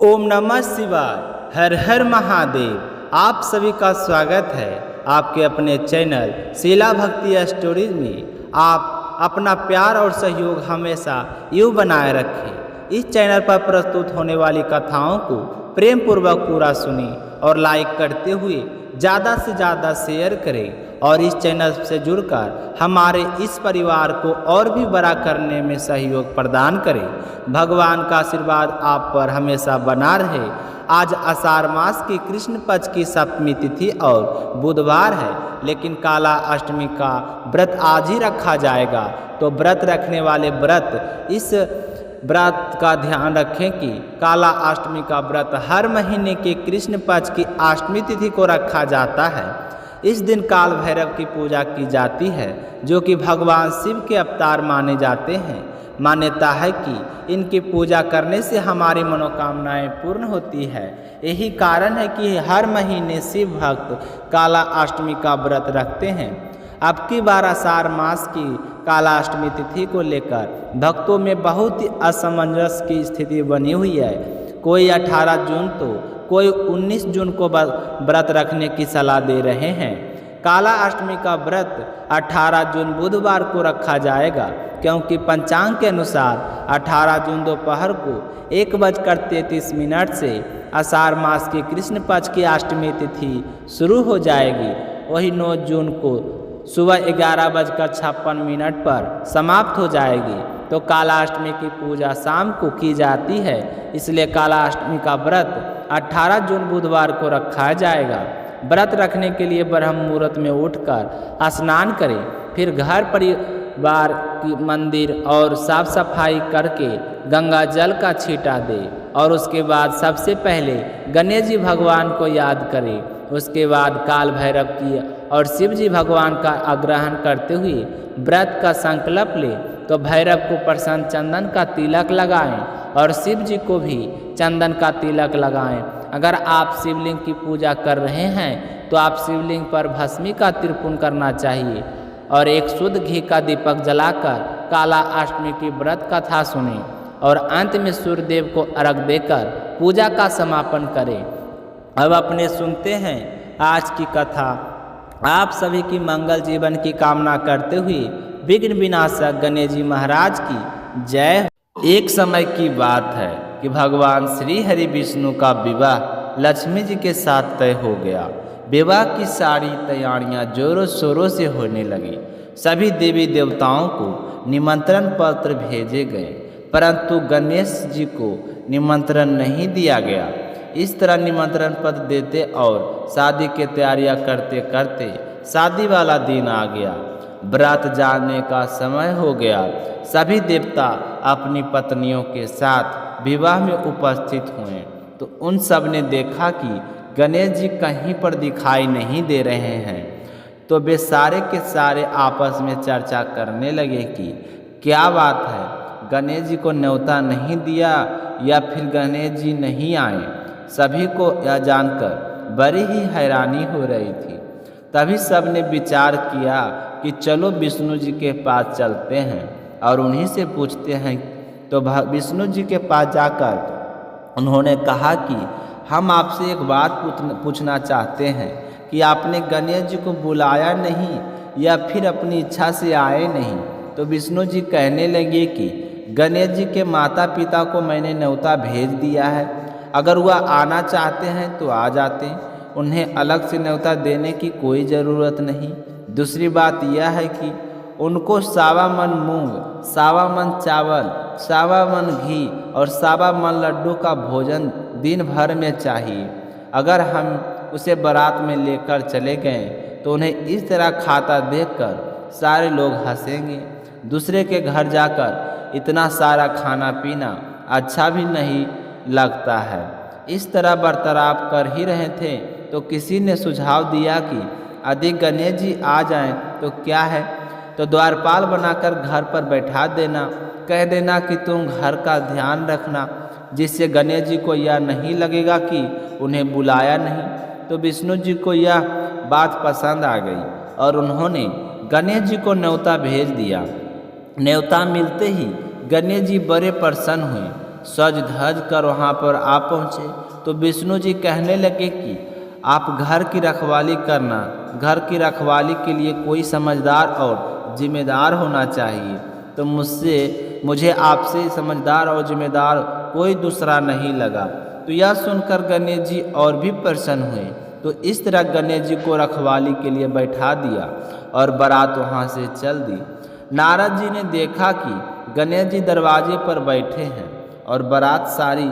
ओम नमः शिवाय। हर हर महादेव। आप सभी का स्वागत है आपके अपने चैनल शीला भक्ति स्टोरीज में। आप अपना प्यार और सहयोग हमेशा यूँ बनाए रखें। इस चैनल पर प्रस्तुत होने वाली कथाओं को प्रेम पूर्वक पूरा सुनें और लाइक करते हुए ज़्यादा से ज़्यादा शेयर करें और इस चैनल से जुड़कर हमारे इस परिवार को और भी बड़ा करने में सहयोग प्रदान करें। भगवान का आशीर्वाद आप पर हमेशा बना रहे। आज आषाढ़ मास की कृष्ण पक्ष की सप्तमी तिथि और बुधवार है, लेकिन काला अष्टमी का व्रत आज ही रखा जाएगा। तो व्रत रखने वाले व्रत इस व्रत का ध्यान रखें कि काला अष्टमी का व्रत हर महीने के कृष्ण पक्ष की अष्टमी तिथि को रखा जाता है। इस दिन काल भैरव की पूजा की जाती है, जो कि भगवान शिव के अवतार माने जाते हैं। मान्यता है कि इनकी पूजा करने से हमारी मनोकामनाएं पूर्ण होती है। यही कारण है कि हर महीने शिव भक्त काला अष्टमी का व्रत रखते हैं। अब की बार आषाढ़ मास की काला अष्टमी तिथि को लेकर भक्तों में बहुत ही असमंजस की स्थिति बनी हुई है। कोई 18 जून तो कोई 19 जून को व्रत रखने की सलाह दे रहे हैं। काला अष्टमी का व्रत 18 जून बुधवार को रखा जाएगा, क्योंकि पंचांग के अनुसार 18 जून दोपहर को 1:33 से आषाढ़ मास की कृष्ण पक्ष की अष्टमी तिथि शुरू हो जाएगी। वही 9 जून को सुबह 11:56 पर समाप्त हो जाएगी। तो काला अष्टमी की पूजा शाम को की जाती है, इसलिए काला अष्टमी का व्रत 18 जून बुधवार को रखा जाएगा। व्रत रखने के लिए ब्रह्म मुहूर्त में उठकर स्नान करें, फिर घर परिवार की मंदिर और साफ सफाई करके गंगा जल का छींटा दें और उसके बाद सबसे पहले गणेश जी भगवान को याद करें। उसके बाद काल भैरव की और शिव जी भगवान का आग्रहण करते हुए व्रत का संकल्प लें। तो भैरव को प्रसन्न चंदन का तिलक लगाएं और शिव जी को भी चंदन का तिलक लगाएं। अगर आप शिवलिंग की पूजा कर रहे हैं तो आप शिवलिंग पर भस्मी का तिरपुन करना चाहिए और एक शुद्ध घी का दीपक जलाकर काला अष्टमी की व्रत कथा सुनें और अंत में सूर्यदेव को अर्घ देकर पूजा का समापन करें। अब अपने सुनते हैं आज की कथा। आप सभी की मंगल जीवन की कामना करते हुए विघ्न विनाशक गणेश जी महाराज की जय। एक समय की बात है कि भगवान श्री हरि विष्णु का विवाह लक्ष्मी जी के साथ तय हो गया। विवाह की सारी तैयारियां जोरों शोरों से होने लगी। सभी देवी देवताओं को निमंत्रण पत्र भेजे गए, परंतु गणेश जी को निमंत्रण नहीं दिया गया। इस तरह निमंत्रण पत्र देते और शादी की तैयारियां करते करते शादी वाला दिन आ गया। व्रत जाने का समय हो गया। सभी देवता अपनी पत्नियों के साथ विवाह में उपस्थित हुए तो उन सब ने देखा कि गणेश जी कहीं पर दिखाई नहीं दे रहे हैं। तो वे सारे के सारे आपस में चर्चा करने लगे कि क्या बात है, गणेश जी को न्योता नहीं दिया या फिर गणेश जी नहीं आए। सभी को यह जानकर बड़ी ही हैरानी हो रही थी। तभी सब ने विचार किया कि चलो विष्णु जी के पास चलते हैं और उन्हीं से पूछते हैं। तो विष्णु जी के पास जाकर उन्होंने कहा कि हम आपसे एक बात पूछना चाहते हैं कि आपने गणेश जी को बुलाया नहीं या फिर अपनी इच्छा से आए नहीं। तो विष्णु जी कहने लगे कि गणेश जी के माता पिता को मैंने न्योता भेज दिया है, अगर वह आना चाहते हैं तो आ जाते, उन्हें अलग से न्योता देने की कोई ज़रूरत नहीं। दूसरी बात यह है कि उनको 1.25 मन मूंग, 1.25 मन चावल, 1.25 मन घी और 1.25 मन लड्डू का भोजन दिन भर में चाहिए। अगर हम उसे बारात में लेकर चले गए तो उन्हें इस तरह खाता देखकर सारे लोग हंसेंगे। दूसरे के घर जाकर इतना सारा खाना पीना अच्छा भी नहीं लगता है। इस तरह बर्ताव कर ही रहे थे तो किसी ने सुझाव दिया कि यदि गणेश जी आ जाएं तो क्या है, तो द्वारपाल बनाकर घर पर बैठा देना, कह देना कि तुम घर का ध्यान रखना, जिससे गणेश जी को यह नहीं लगेगा कि उन्हें बुलाया नहीं। तो विष्णु जी को यह बात पसंद आ गई और उन्होंने गणेश जी को न्योता भेज दिया। न्योता मिलते ही गणेश जी बड़े प्रसन्न हुए। सज धज कर वहाँ पर आ पहुँचे तो विष्णु जी कहने लगे कि आप घर की रखवाली करना, घर की रखवाली के लिए कोई समझदार और जिम्मेदार होना चाहिए। तो मुझे आपसे समझदार और जिम्मेदार कोई दूसरा नहीं लगा। तो यह सुनकर गणेश जी और भी प्रसन्न हुए। तो इस तरह गणेश जी को रखवाली के लिए बैठा दिया और बारात वहाँ से चल दी। नारद जी ने देखा कि गणेश जी दरवाजे पर बैठे हैं और बारात सारी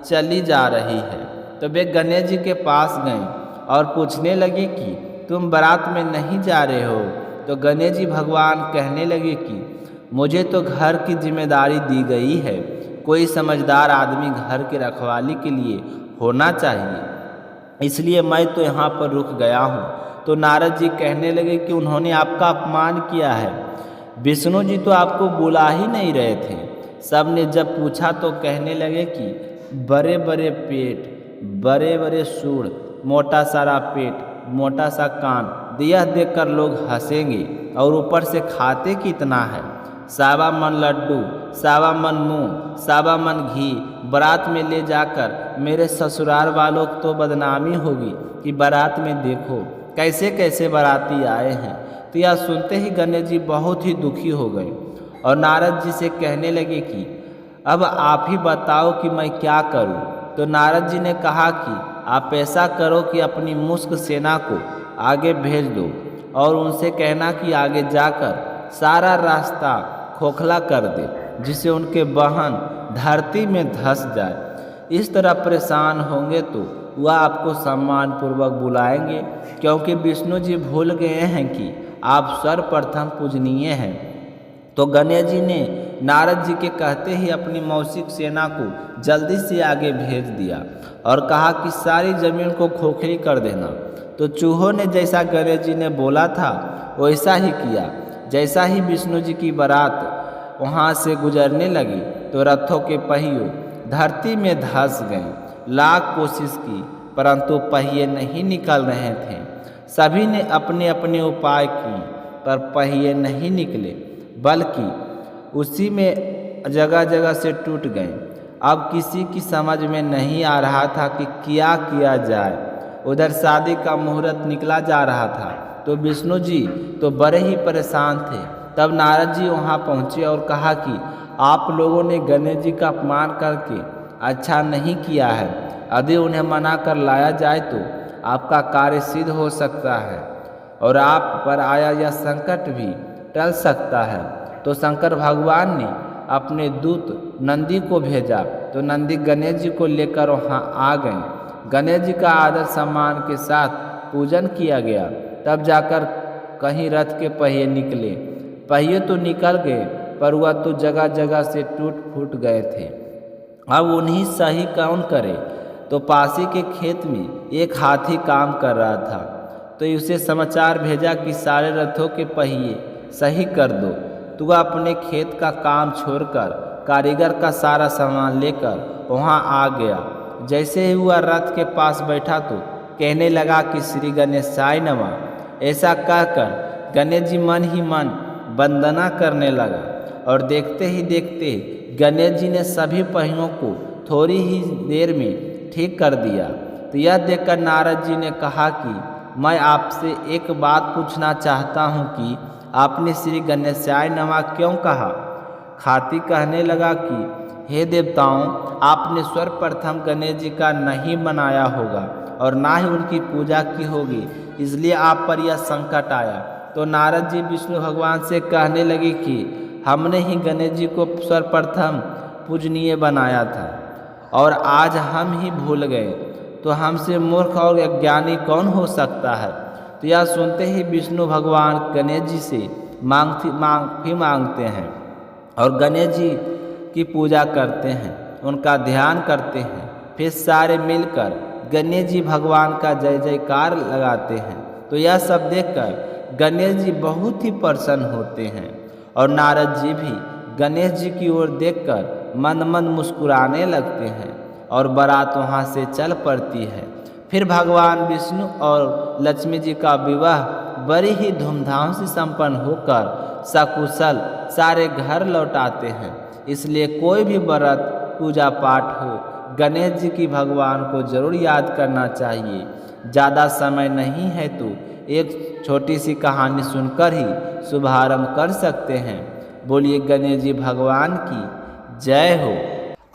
चली जा रही है। तो वे गणेश जी के पास गए और पूछने लगे कि तुम बारात में नहीं जा रहे हो। तो गणेश जी भगवान कहने लगे कि मुझे तो घर की जिम्मेदारी दी गई है, कोई समझदार आदमी घर की रखवाली के लिए होना चाहिए, इसलिए मैं तो यहाँ पर रुक गया हूँ। तो नारद जी कहने लगे कि उन्होंने आपका अपमान किया है, विष्णु जी तो आपको बुला ही नहीं रहे थे। सब ने जब पूछा तो कहने लगे कि बड़े बड़े पेट, बड़े बड़े सूढ़, मोटा सारा पेट, मोटा सा कान, यह देखकर लोग हंसेंगे और ऊपर से खाते कितना है। सावा मन लड्डू, सावा मन मुँह, सावा मन घी बारात में ले जाकर मेरे ससुराल वालों को तो बदनामी होगी कि बारात में देखो कैसे कैसे बाराती आए हैं। तो यह सुनते ही गणेश जी बहुत ही दुखी हो गए और नारद जी से कहने लगे कि अब आप ही बताओ कि मैं क्या करूं। तो नारद जी ने कहा कि आप ऐसा करो कि अपनी मुश्क सेना को आगे भेज दो और उनसे कहना कि आगे जाकर सारा रास्ता खोखला कर दे, जिससे उनके वाहन धरती में धंस जाए। इस तरह परेशान होंगे तो वह आपको सम्मान पूर्वक बुलाएंगे, क्योंकि विष्णु जी भूल गए हैं कि आप सर्वप्रथम पूजनीय हैं। तो गणेश जी ने नारद जी के कहते ही अपनी मौसिक सेना को जल्दी से आगे भेज दिया और कहा कि सारी जमीन को खोखली कर देना। तो चूहों ने जैसा गणेश जी ने बोला था वैसा ही किया। जैसा ही विष्णु जी की बारात वहाँ से गुजरने लगी तो रथों के पहियों धरती में धंस गए। लाख कोशिश की परंतु पहिए नहीं निकल रहे थे। सभी ने अपने अपने उपाय किए पर पहिए नहीं निकले, बल्कि उसी में जगह जगह से टूट गए। अब किसी की समझ में नहीं आ रहा था कि क्या किया जाए। उधर शादी का मुहूर्त निकला जा रहा था तो विष्णु जी तो बड़े ही परेशान थे। तब नारद जी वहाँ पहुँचे और कहा कि आप लोगों ने गणेश जी का अपमान करके अच्छा नहीं किया है। यदि उन्हें मना कर लाया जाए तो आपका कार्य सिद्ध हो सकता है और आप पर आया यह संकट भी टल सकता है। तो शंकर भगवान ने अपने दूत नंदी को भेजा तो नंदी गणेश जी को लेकर वहाँ आ गए। गणेश जी का आदर सम्मान के साथ पूजन किया गया। तब जाकर कहीं रथ के पहिए निकले। पहिए तो निकल गए पर वह तो जगह जगह से टूट फूट गए थे। अब उन्हीं सही कौन करे। तो पासी के खेत में एक हाथी काम कर रहा था तो उसे समाचार भेजा कि सारे रथों के पहिए सही कर दो। तो वह अपने खेत का काम छोड़कर कारीगर का सारा सामान लेकर वहाँ आ गया। जैसे ही वह रथ के पास बैठा तो कहने लगा कि श्री गणेशाय नमः। ऐसा कहकर गणेश जी मन ही मन वंदना करने लगा और देखते ही देखते गणेश जी ने सभी पहियों को थोड़ी ही देर में ठीक कर दिया। तो यह देखकर नारद जी ने कहा कि मैं आपसे एक बात पूछना चाहता हूँ कि आपने श्री गणेशाय नमः क्यों कहा। हाथी कहने लगा कि हे देवताओं, आपने सर्वप्रथम गणेश जी का नहीं बनाया होगा और ना ही उनकी पूजा की होगी, इसलिए आप पर यह संकट आया। तो नारद जी विष्णु भगवान से कहने लगे कि हमने ही गणेश जी को सर्वप्रथम पूजनीय बनाया था और आज हम ही भूल गए, तो हमसे मूर्ख और अज्ञानी कौन हो सकता है। तो यह सुनते ही विष्णु भगवान गणेश जी से माफ़ी मांगते हैं और गणेश जी की पूजा करते हैं, उनका ध्यान करते हैं। फिर सारे मिलकर गणेश जी भगवान का जय जयकार लगाते हैं। तो यह सब देखकर गणेश जी बहुत ही प्रसन्न होते हैं और नारद जी भी गणेश जी की ओर देखकर मंद मंद मुस्कुराने लगते हैं और बारात वहाँ से चल पड़ती है। फिर भगवान विष्णु और लक्ष्मी जी का विवाह बड़ी ही धूमधाम से संपन्न होकर सकुशल सारे घर लौटाते हैं। इसलिए कोई भी व्रत पूजा पाठ हो। गणेश जी की भगवान को जरूर याद करना चाहिए। ज़्यादा समय नहीं है तो एक छोटी सी कहानी सुनकर ही शुभारंभ कर सकते हैं। बोलिए गणेश जी भगवान की जय हो।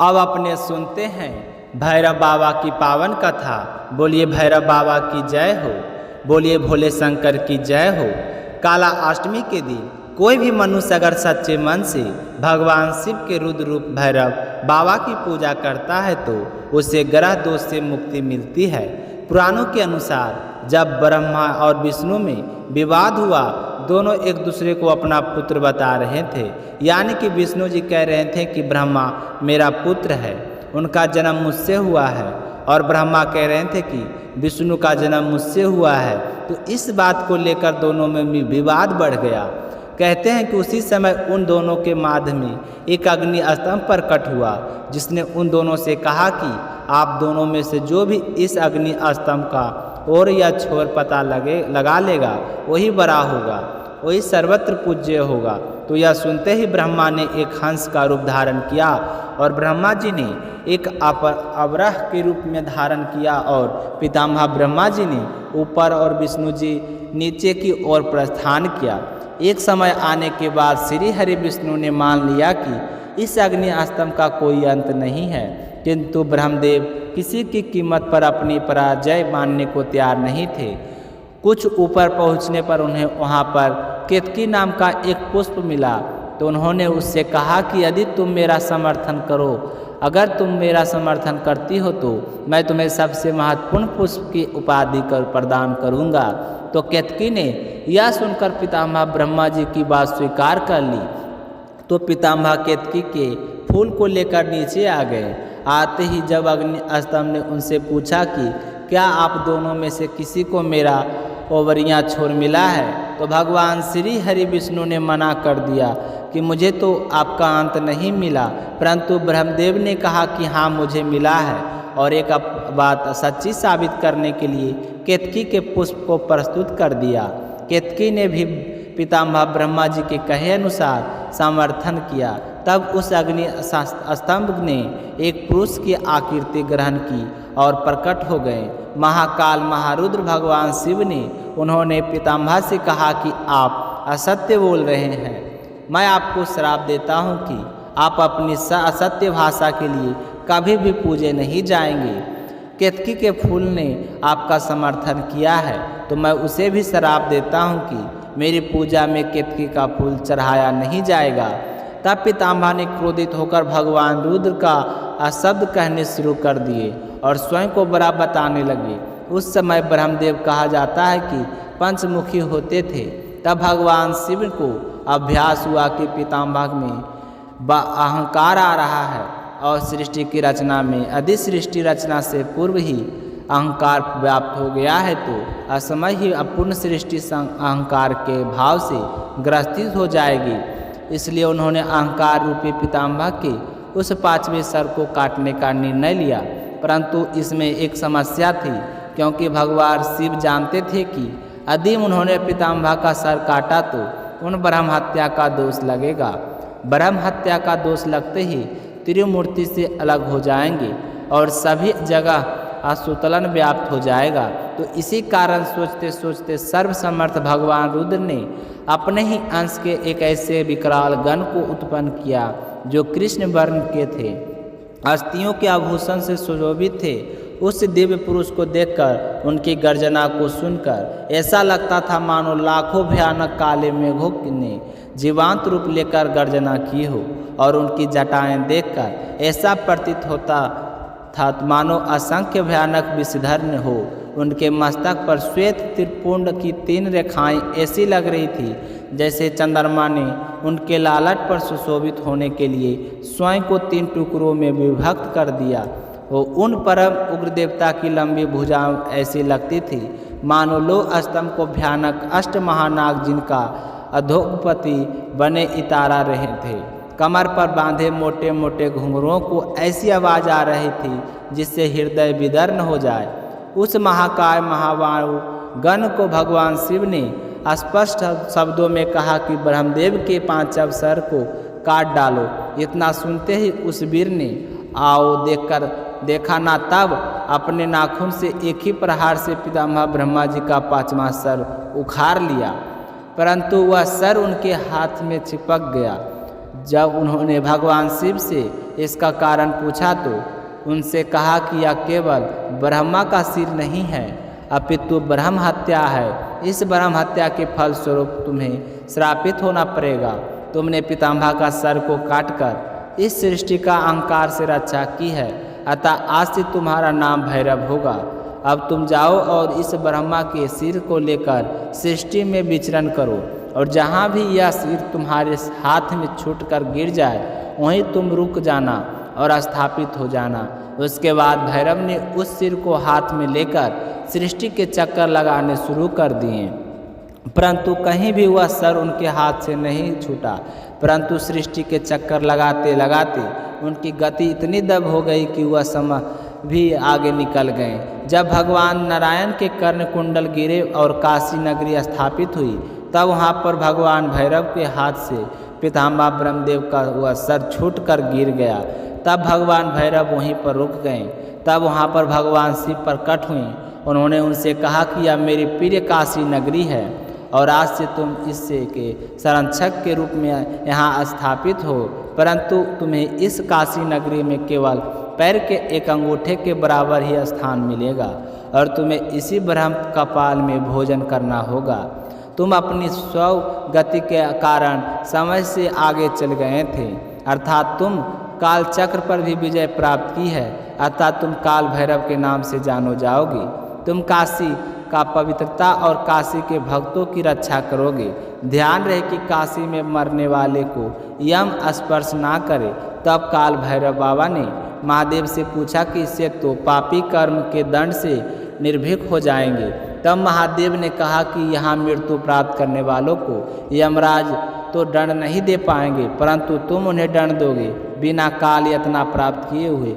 अब अपने सुनते हैं भैरव बाबा की पावन कथा। बोलिए भैरव बाबा की जय हो। बोलिए भोले शंकर की जय हो। काला अष्टमी के दिन कोई भी मनुष्य अगर सच्चे मन से भगवान शिव के रुद्र रूप भैरव बाबा की पूजा करता है तो उसे ग्रह दोष से मुक्ति मिलती है। पुराणों के अनुसार जब ब्रह्मा और विष्णु में विवाद हुआ, दोनों एक दूसरे को अपना पुत्र बता रहे थे। यानी कि विष्णु जी कह रहे थे कि ब्रह्मा मेरा पुत्र है, उनका जन्म मुझसे हुआ है, और ब्रह्मा कह रहे थे कि विष्णु का जन्म मुझसे हुआ है। तो इस बात को लेकर दोनों में विवाद बढ़ गया। कहते हैं कि उसी समय उन दोनों के माध्य में एक अग्नि स्तंभ प्रकट हुआ, जिसने उन दोनों से कहा कि आप दोनों में से जो भी इस अग्नि स्तंभ का ओर या छोर पता लगा लेगा वही बड़ा होगा, वही सर्वत्र पूज्य होगा। तो यह सुनते ही ब्रह्मा ने एक हंस का रूप धारण किया और ब्रह्मा जी ने एक अवरह के रूप में धारण किया, और पितामह ब्रह्मा जी ने ऊपर और विष्णु जी नीचे की ओर प्रस्थान किया। एक समय आने के बाद श्री हरि विष्णु ने मान लिया कि इस अग्नि स्तंभ का कोई अंत नहीं है, किंतु ब्रह्मदेव किसी की कीमत पर अपनी पराजय मानने को तैयार नहीं थे। कुछ ऊपर पहुंचने पर उन्हें वहां पर केतकी नाम का एक पुष्प मिला, तो उन्होंने उससे कहा कि यदि तुम मेरा समर्थन करो, अगर तुम मेरा समर्थन करती हो तो मैं तुम्हें सबसे महत्वपूर्ण पुष्प की उपाधि प्रदान करूंगा। तो केतकी ने यह सुनकर पितामह ब्रह्मा जी की बात स्वीकार कर ली। तो पितामह केतकी के फूल को लेकर नीचे आ गए। आते ही जब अग्नि स्तंभ ने उनसे पूछा कि क्या आप दोनों में से किसी को मेरा ओवरियाँ छोर मिला है, तो भगवान श्री हरि विष्णु ने मना कर दिया कि मुझे तो आपका अंत नहीं मिला, परंतु ब्रह्मदेव ने कहा कि हाँ मुझे मिला है, और एक बात सच्ची साबित करने के लिए केतकी के पुष्प को प्रस्तुत कर दिया। केतकी ने भी पितामह ब्रह्मा जी के कहे अनुसार समर्थन किया। तब उस अग्नि स्तंभ ने एक पुरुष की आकृति ग्रहण की और प्रकट हो गए। महाकाल महारुद्र भगवान शिव ने उन्होंने पितामह से कहा कि आप असत्य बोल रहे हैं, मैं आपको श्राप देता हूं कि आप अपनी असत्य भाषा के लिए कभी भी पूजे नहीं जाएंगे। केतकी के फूल ने आपका समर्थन किया है, तो मैं उसे भी श्राप देता हूं कि मेरी पूजा में केतकी का फूल चढ़ाया नहीं जाएगा। तब पितामह ने क्रोधित होकर भगवान रुद्र का अशब्द कहने शुरू कर दिए और स्वयं को बड़ा बताने लगे। उस समय ब्रह्मदेव कहा जाता है कि पंचमुखी होते थे। तब भगवान शिव को अभ्यास हुआ कि पितामह में अहंकार आ रहा है और सृष्टि की रचना में आदि सृष्टि रचना से पूर्व ही अहंकार व्याप्त हो गया है, तो असमय ही अपूर्ण सृष्टि अहंकार के भाव से ग्रसित हो जाएगी। इसलिए उन्होंने अहंकार रूपी पितामह के उस 5वें सर को काटने का निर्णय लिया। परंतु इसमें एक समस्या थी, क्योंकि भगवान शिव जानते थे कि यदि उन्होंने पितामह का सर काटा तो उन ब्रह्म हत्या का दोष लगेगा। ब्रह्म हत्या का दोष लगते ही त्रिमूर्ति से अलग हो जाएंगे और सभी जगह असुतलन व्याप्त हो जाएगा। तो इसी कारण सोचते सोचते सर्वसमर्थ भगवान रुद्र ने अपने ही अंश के एक ऐसे विकराल गण को उत्पन्न किया जो कृष्ण वर्ण के थे, अस्थियों के आभूषण से सुशोभित थे। उस दिव्य पुरुष को देखकर, उनकी गर्जना को सुनकर ऐसा लगता था मानो लाखों भयानक काले मेघों ने जीवांत रूप लेकर गर्जना की हो, और उनकी जटाएं देखकर ऐसा प्रतीत होता था मानो असंख्य भयानक विषधर हो। उनके मस्तक पर श्वेत त्रिपुंड की 3 रेखाएं ऐसी लग रही थी जैसे चंद्रमा ने उनके लालट पर सुशोभित होने के लिए स्वयं को 3 टुकड़ों में विभक्त कर दिया। वो उन परम उग्र देवता की लंबी भुजाएं ऐसी लगती थी मानो लोह स्तंभ को भयानक अष्ट महानाग जिनका अधोपति बने इतारा रहे थे। कमर पर बांधे मोटे मोटे घुंघरुओं को ऐसी आवाज़ आ रही थी जिससे हृदय विदर्न हो जाए। उस महाकाय महावायु गण को भगवान शिव ने स्पष्ट शब्दों में कहा कि ब्रह्मदेव के 5 सर को काट डालो। इतना सुनते ही उस वीर ने आओ देखा ना, तब अपने नाखून से एक ही प्रहार से पितामह ब्रह्मा जी का 5वां सर उखाड़ लिया, परंतु वह सर उनके हाथ में चिपक गया। जब उन्होंने भगवान शिव से इसका कारण पूछा तो उनसे कहा कि यह केवल ब्रह्मा का सिर नहीं है, अपितु ब्रह्म हत्या है। इस ब्रह्म हत्या के फलस्वरूप तुम्हें श्रापित होना पड़ेगा। तुमने पितामह का सर को काटकर इस सृष्टि का अहंकार से रक्षा की है, अतः आज से तुम्हारा नाम भैरव होगा। अब तुम जाओ और इस ब्रह्मा के सिर को लेकर सृष्टि में विचरण करो, और जहाँ भी यह सिर तुम्हारे हाथ में छूटकर गिर जाए वहीं तुम रुक जाना और स्थापित हो जाना। उसके बाद भैरव ने उस सिर को हाथ में लेकर सृष्टि के चक्कर लगाने शुरू कर दिए, परंतु कहीं भी वह सर उनके हाथ से नहीं छूटा। परंतु सृष्टि के चक्कर लगाते लगाते उनकी गति इतनी दब हो गई कि वह समय भी आगे निकल गए। जब भगवान नारायण के कर्ण कुंडल गिरे और काशी नगरी स्थापित हुई, तब वहाँ पर भगवान भैरव के हाथ से पितामह ब्रह्मदेव का वह सर छूट कर गिर गया। तब भगवान भैरव वहीं पर रुक गए। तब वहाँ पर भगवान शिव प्रकट हुए। उन्होंने उनसे कहा कि यह मेरी प्रिय काशी नगरी है और आज से तुम इससे के संरक्षक के रूप में यहाँ स्थापित हो, परंतु तुम्हें इस काशी नगरी में केवल पैर के एक अंगूठे के बराबर ही स्थान मिलेगा और तुम्हें इसी ब्रह्म कपाल में भोजन करना होगा। तुम अपनी स्व गति के कारण समय से आगे चल गए थे, अर्थात तुम काल चक्र पर भी विजय प्राप्त की है, अतः तुम काल भैरव के नाम से जानो जाओगे। तुम काशी का पवित्रता और काशी के भक्तों की रक्षा करोगे। ध्यान रहे कि काशी में मरने वाले को यम स्पर्श ना करे। तब काल भैरव बाबा ने महादेव से पूछा कि इससे तो पापी कर्म के दंड से निर्भीक हो जाएंगे। तब महादेव ने कहा कि यहाँ मृत्यु प्राप्त करने वालों को यमराज तो दंड नहीं दे पाएंगे, परंतु तुम उन्हें दंड दोगे। बिना काल यातना प्राप्त किए हुए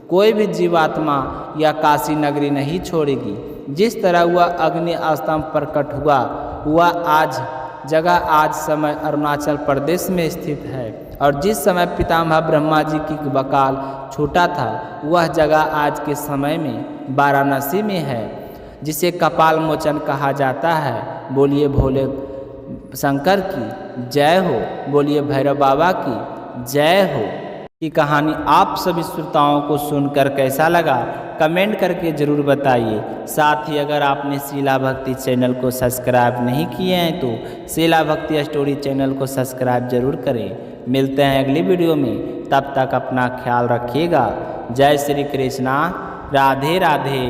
कोई भी जीवात्मा या काशी नगरी नहीं छोड़ेगी। जिस तरह वह अग्नि स्तंभ प्रकट हुआ आज समय अरुणाचल प्रदेश में स्थित है, और जिस समय पितामह ब्रह्मा जी की बकाल छूटा था वह जगह आज के समय में वाराणसी में है, जिसे कपाल मोचन कहा जाता है। बोलिए भोले शंकर की जय हो, बोलिए भैरव बाबा की जय हो। की कहानी आप सभी श्रोताओं को सुनकर कैसा लगा कमेंट करके ज़रूर बताइए। साथ ही अगर आपने शीला भक्ति चैनल को सब्सक्राइब नहीं किए हैं तो शीला भक्ति स्टोरी चैनल को सब्सक्राइब जरूर करें। मिलते हैं अगली वीडियो में, तब तक अपना ख्याल रखिएगा। जय श्री कृष्णा, राधे राधे।